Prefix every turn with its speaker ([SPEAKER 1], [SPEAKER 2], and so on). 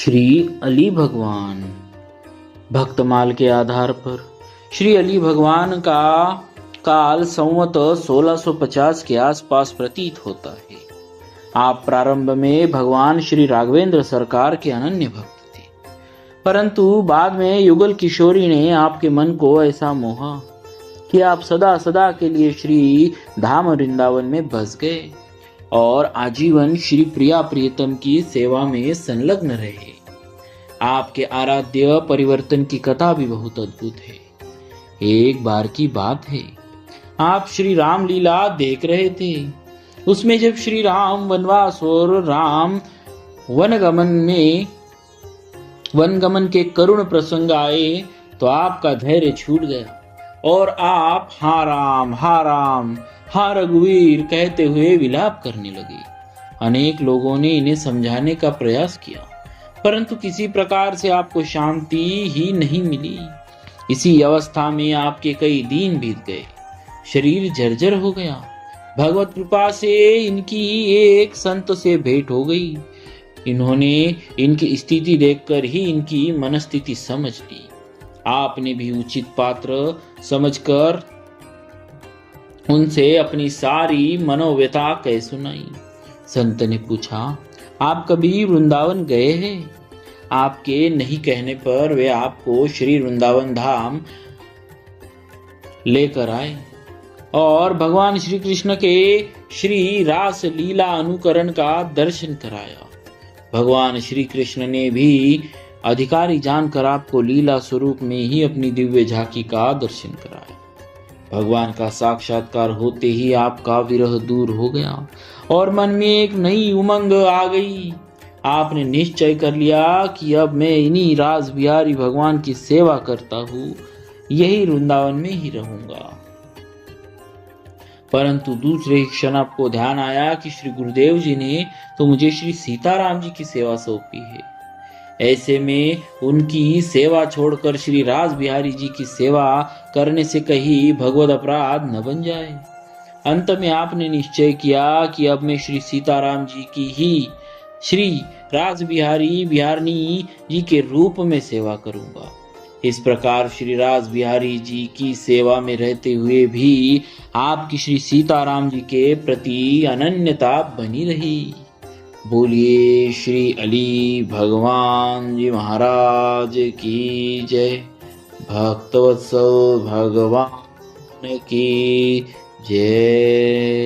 [SPEAKER 1] श्री अली भगवान। भक्तमाल के आधार पर श्री अली भगवान का काल संवत 1650 के आसपास प्रतीत होता है। आप प्रारंभ में भगवान श्री राघवेंद्र सरकार के अनन्य भक्त थे, परंतु बाद में युगल किशोरी ने आपके मन को ऐसा मोहा कि आप सदा सदा के लिए श्री धाम वृंदावन में बस गए और आजीवन श्री प्रिया प्रियतम की सेवा में संलग्न रहे। आपके आराध्य परिवर्तन की कथा भी बहुत अद्भुत है। एक बार की बात है, आप श्री राम लीला देख रहे थे। उसमें जब श्री राम वनवास और राम वनगमन के करुण प्रसंग आए तो आपका धैर्य छूट गया और आप हा राम हा रघुवीर कहते हुए विलाप करने लगे। अनेक लोगों ने इन्हें समझाने का प्रयास किया, परंतु किसी प्रकार से आपको शांति ही नहीं मिली। इसी अवस्था में आपके कई दिन बीत गए, शरीर जर्जर हो गया। भगवत कृपा से इनकी एक संत से भेंट हो गई। इन्होंने इनकी स्थिति देखकर ही इनकी मनस्थिति समझ ली। आपने भी उचित पात्र समझकर उनसे अपनी सारी मनोव्यथा कह सुनाई। संत ने पूछा, आप कभी वृंदावन गए हैं? आपके नहीं कहने पर वे आपको श्री वृंदावन धाम लेकर आए और भगवान श्री कृष्ण के श्री रास लीला अनुकरण का दर्शन कराया। भगवान श्री कृष्ण ने भी अधिकारी जानकर आपको लीला स्वरूप में ही अपनी दिव्य झांकी का दर्शन कराया। भगवान का साक्षात्कार होते ही आपका विरह दूर हो गया और मन में एक नई उमंग आ गई। आपने निश्चय कर लिया कि अब मैं इन्हीं रास बिहारी भगवान की सेवा करता हूँ, यही वृंदावन में ही रहूंगा। परंतु दूसरे क्षण आपको ध्यान आया कि श्री गुरुदेव जी ने तो मुझे श्री सीताराम जी की सेवा सौंपी है। ऐसे में उनकी सेवा छोड़कर श्री रास बिहारी जी की सेवा करने से कहीं भगवत अपराध न बन जाए। अंत में आपने निश्चय किया कि अब मैं श्री सीताराम जी की ही श्री रास बिहारनी जी के रूप में सेवा करूंगा। इस प्रकार श्री रास बिहारी जी की सेवा में रहते हुए भी आपकी श्री सीताराम जी के प्रति अनन्यता बनी रही। बोलिए श्री अली भगवान जी महाराज की जय। भक्तवत्सल भगवान की जय।